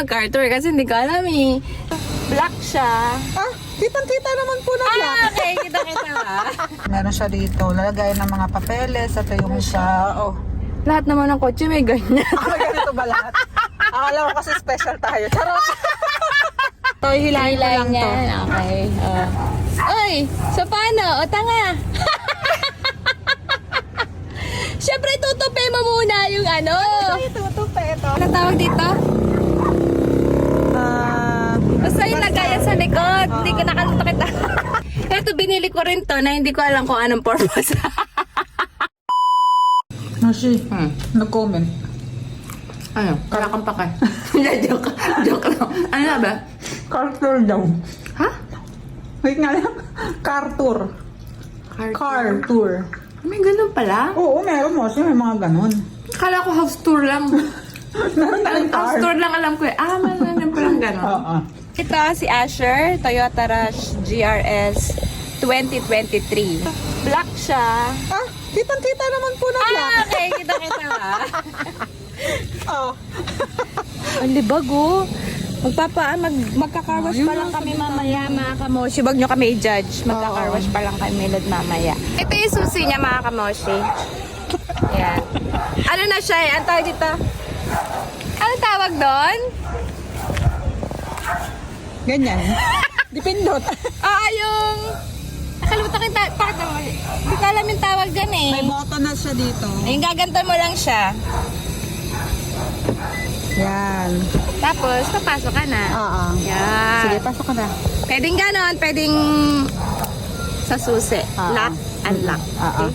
mag-Carter kasi hindi ko alam eh. Black siya. Ah, kitang-kita naman po na black. Okay, kita-kita ba? Meron siya dito, lalagay ng mga papeles, at yung isa, oh. Lahat naman ng kotse may ganyan. Ah, ganito ba lahat? Akala ko kasi special tayo. Charot! So, hilahin ko lang to. Yan. Okay. Oy, so paano? O tanga. Siyempre, tutupi mo muna yung ano. Tutupe ito. Ano tawag dito? Basta yung lagayan sa likod. Hindi ko nakalimutan kita. Ito, binili ko rin to na hindi ko alam kung anong purpose. Nashi, nag-comment. Ano? Wala kang pake. Joke. Joke lang. Ano na ba? Car-tour daw. Ha? Wait nga lang. Car-tour. Car-tour. May ganun pala? Oo, meron mo. Kasi may mga ganun. Kala ko house tour lang. Meron na yung House car. tour lang alam ko eh. Meron palang ganun. Oo. Ito si Asher, Toyota Rush GRS 2023. Black siya. Ah, kitang-kita naman po na black. Okay, kita-kita ba? Oh. Ang libag oh. Magkakarwash pa lang kami mamaya mga kamoshi. Huwag nyo kami i-judge. Magkakarwash pa lang kami mamaya. Ito yung susi niya mga kamoshi. Ayan. Ano na siya eh? Ang tawag dito? Anong tawag doon? Ganyan. Dipindot. Yung... Nakalimutan ko yung tawag. Hindi ko alam yung tawag dyan eh. May button na siya dito. Yung gagantan mo lang siya. Yan. Tapos, papasok ka na. Oo. Yan. Sige, pasok ka na. Pwedeng ganon, pwedeng sa susi. Lock, unlock. Okay?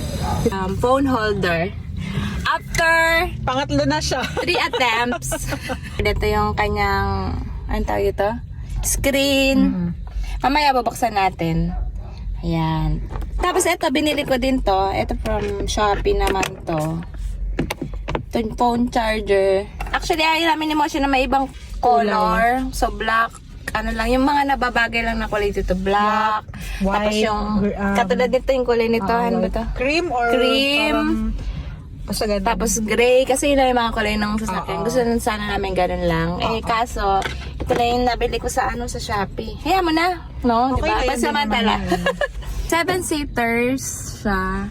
Phone holder. After Pangatlo na siya. 3 attempts, ito yung kanyang, anong tawag ito? Screen. Mamaya babuksan natin. Ayan. Tapos ito, binili ko din to. Ito from Shopee naman to. Ito yung phone charger. Actually, ayaw namin ni Moshi na may ibang color. So, black. Ano lang, yung mga nababagay lang na kulay dito. Black. Tapos White, yung, katulad dito yung kulay nito. Ano ba ito? Cream or Cream. Basta ganun. Tapos gray. Kasi yun lang yung mga kulay ng sasakyan. Gusto nun sana namin ganun lang. Kaso, ito lang yung nabili ko sa sa Shopee. Kaya mo na. No? Okay, diba? ayun Pansamantala. din naman 7-seaters siya.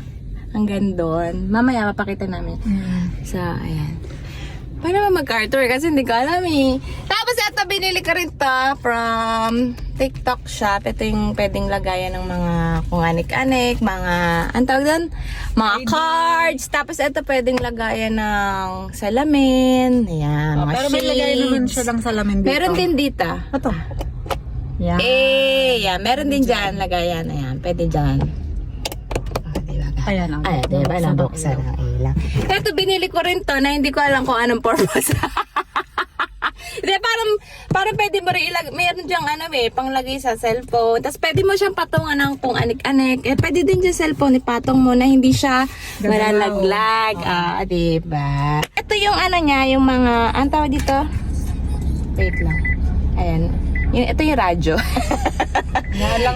Hanggang doon. Mamaya papakita namin. So, ayan. Paano naman mag-Carter? Kasi hindi ko alam eh. Tapos ito, binili ko rin to from TikTok shop. Ito yung pwedeng lagayan ng mga kung anik-anik, mga, ang tawag doon? Mga cards. Tapos ito pwedeng lagayan ng salamin. Ayan, mga pero may shades. lagay naman siya lang salamin dito. Meron din dito. Ito. Yan. Yan. Meron din dyan lagayan. Ayan, pwede dyan. Ayan. Ay, diba? Nabuksan ang ilaw. Ito, binili ko rin to na hindi ko alam kung anong purpose. Hindi, parang pwede mo rin ilagay. Mayroon diyang panglagay sa cellphone. Tapos pwede mo siyang patungan ng kung anik-anik. Pwede din dyan cellphone, ipatong mo na hindi siya malalaglag. Diba? Ito yung niya, yung mga, ang tawag dito? Wait lang. Ayan. Ito yung radyo.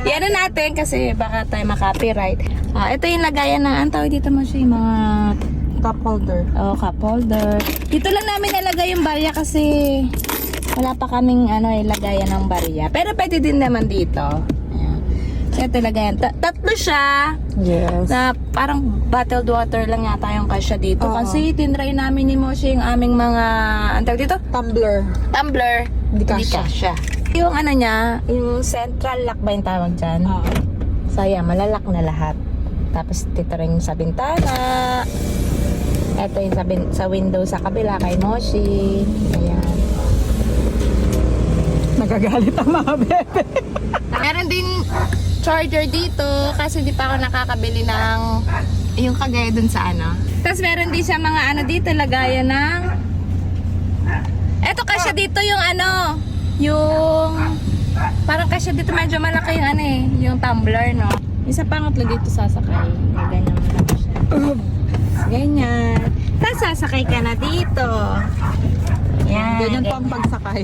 Yan na natin kasi baka tayo makopyright. Ito yung lagayan ng, ang tawag dito mo siya, yung mga Cup holder. cup holder. Dito lang namin nalagay yung barya kasi wala pa kaming ilagayan ng barya. Pero pwede din naman dito. Ayan. So ito lagayan. Tatlo siya. Yes. Na parang bottled water lang yata yung kasya dito. Kasi tinry namin ni Moshi yung aming mga, ang tawag dito? Tumbler. Tumbler. Hindi kasya. Yung niya, yung central lock ba yung tawag dyan? So yan, malalak na lahat. Tapos dito rin sa bintana. Ito yung sa window sa kabila kay Moshi. Ayan. Nagagalit ang mga bebe. Meron din charger dito kasi di pa ako nakakabili ng yung kagaya dun sa Tapos meron din siya mga dito lagayan ng eto kasya dito yung yung parang kasya dito medyo malaki yung yung tumbler no. Isa pangatlo dito sasakay. Ganyan mo lang siya. Ganyan. Tapos sasakay ka na dito. Yan. Ganyan pa ang pagsakay.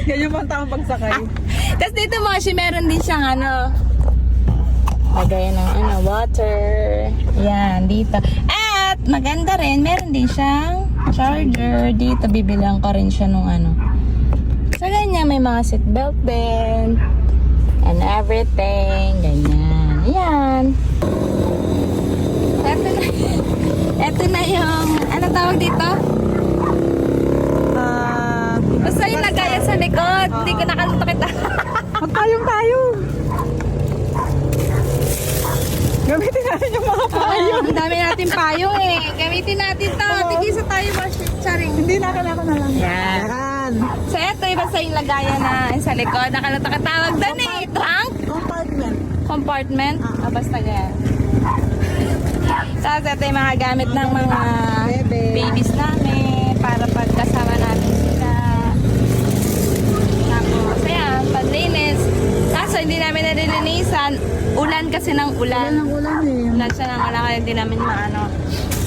Ganyan pa ang pagsakay. Tapos dito Moshi, meron din siyang lagayan ng water. Yan, dito. At maganda rin, meron din siyang charger. Dito, bibilang ko rin siya nung ano. So, ganyan. May mga seatbelt din. And everything. Ganyan. Ayan. Ito na yung, ano tawag dito? Basta yung lagayan sa likod. Hindi ko nakalimutan kita. Magpayong-tayong. Gamitin natin yung mga payong. Ang dami natin payong eh. Gamitin natin to. Tigisa tayo ba? Charing. Hindi na, ako na lang. Yan. Yan. So, ito yung basta yung lagayan na sa likod. Nakatawag doon eh. Trunk? Compartment. Compartment? Basta ganyan. Tapos ito yung mga gamit ng mga babies namin para pagkasama natin sila. Tapos, ayan, panlinis. Kaso hindi namin nalilinisan. Ulan kasi ng ulan. Ulan eh. Ulan siya ng ulan kaya hindi namin maano.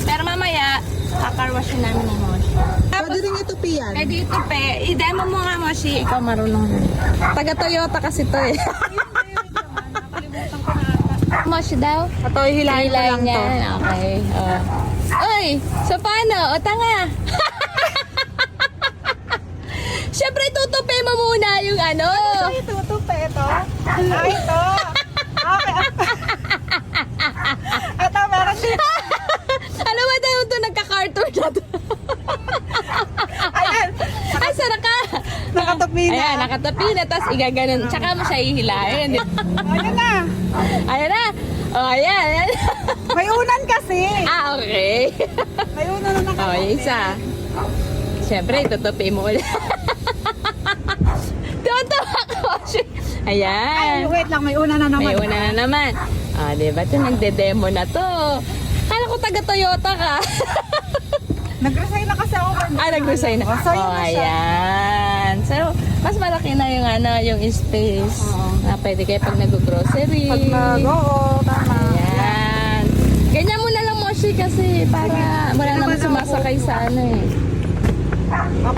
Pero mamaya, kakarwashin namin ni Moshi. Pwede rin ito, Pian. Eh dito pe, i-demo mo nga Moshi. Ikaw marunong yun. Taga Toyota kasi to eh. Moshi daw? Ito, hilahin ko lang to. Yan. Okay. Oy, so paano? O tanga. Siyempre tutupi mo muna yung ano. Tutupe ito. Ito. Okay. Ito, meron dito. Ano ba daw ito? Nagka-cartoon na to. Ayan. Ay, sana ka. Nakatapi na. Ayan, nakatapi na. Tapos igaganon. Tsaka mo siya ihilahin. Ayan na. Ayan na. O, ayan. May unan kasi. Okay. May unan na O, nakatapi. yung isa. Siyempre, tutupi mo ulit. Tutuwa ko. Ay, Ayan. wait lang. May unan na naman. May una na naman. Diba? Ito, nagde-demo na to. Kala ko taga Toyota ka. Nag-resign na kasi ako. Nag-resign na. Oh, sa'yo na siya. Ayan. So, mas malaki na yung yung space. Na pwede kayo pag nag-grocery. Pag oo, tama. Ayan. Ganyan mo na lang, Moshi, kasi para wala naman sumasakay sa ano eh.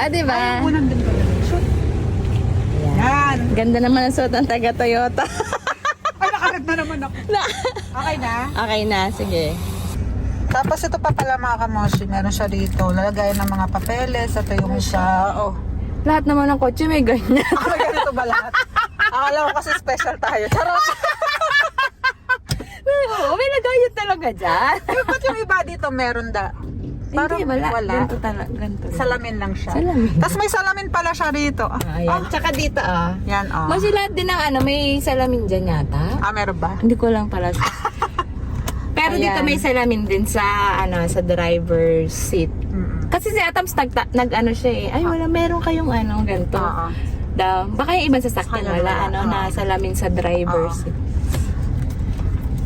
Diba? Ay, unan din pala. Shoot. Yan. Ganda naman ang suot ng taga Toyota. Ay, nakarag na naman ako. Okay na? Okay na, sige. Tapos ito pa pala mga kamoshi, meron siya dito. Lalagayan ng mga papeles. Ito yung siya. Oh. Lahat naman ng kotse may ganyan. May ganito ba lahat? Akala ko kasi special tayo. Charot! Oo, may lagayan talaga dyan. Ba't yung iba dito meron da? Parang Hindi, wala. wala. Ganito talaga. Ganito. Salamin lang siya. Salamin. Tapos may salamin pala siya rito. Ayan. Tsaka dito Yan, oh. Mas lahat din ng may salamin dyan yata. Meron ba? Hindi ko lang pala. Pero Ayan. dito may salamin din sa sa driver's seat. Mm-mm. Kasi si Atams nag ano siya eh. Ay wala, meron kayong ganito. Oo. Baka yung ibang sasakyan Kaya wala wala. na salamin sa driver's seat.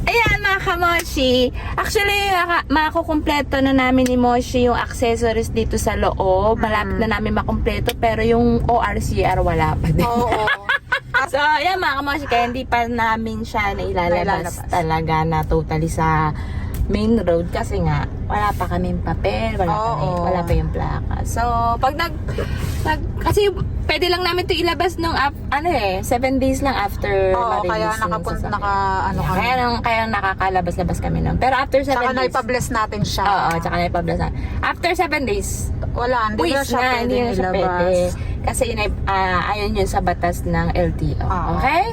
Ayan mga kamoshi. Actually, makukumpleto na namin ni Moshi yung accessories dito sa loob. Malapit na namin makumpleto pero yung ORCR wala pa din. Oo. So, ayan mga kamoshi, kaya hindi pa namin siya nailalabas talaga na totally sa main road kasi nga wala pa kaming papel, wala pa yung plaka. So, pag kasi pwede lang namin 'to ilabas nung 7 days lang after Oo, kaya ma-release yung sasakyan. kami. Kaya nakakalabas-labas kami nun. Pero after 7 Saka days. naipabless natin siya. Oo, tsaka naipabless na. After 7 days, Wala, hindi na siya hindi na siya ilabas. pwede. Kasi ayon yun sa batas ng LTO. Oo. Okay?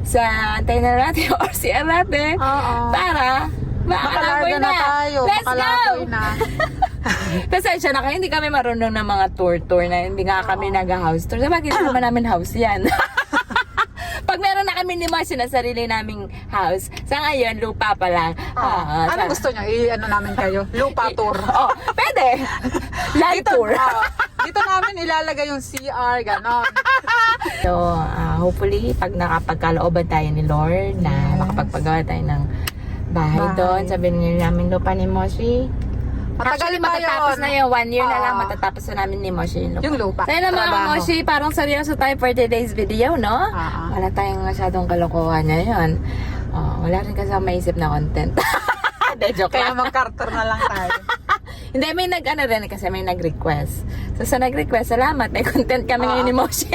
So, antayin na natin yung RCR natin Oo. para Makalarga na tayo. Let's Makalakoy go! na. Pasensya na kayo, hindi kami marunong ng mga tour na hindi nga kami nag-house tour. Sabagay, hindi naman namin house yan. Pag meron na kami ni Marcy na sarili naming house, sa ngayon, lupa pa lang. Anong gusto niyo? I-ano namin kayo? Lupa tour. Oh, pwede. Land tour. Dito namin ilalagay yung CR, ganon. So, hopefully, pag nakapagkalooban tayo ni Lord na makapagpagawa tayo ng bahay doon, sabihin niyo namin lupa ni Moshi. Matagal Actually, pa matatapos yun. na yun. 1 year na lang Oo. matatapos na namin ni Moshi yung lupa. Yung lupa. Kaya naman mga Trabaho. Moshi, parang seryoso tayo for today's video, no? Wala tayong masyadong kalokohan ngayon. Wala rin kasi ako maisip na content. De, joke Kaya lang. mag-carter na lang tayo. Hindi, may rin kasi may nag-request. So sa nag-request, salamat. May content kami ngayon ni Moshi.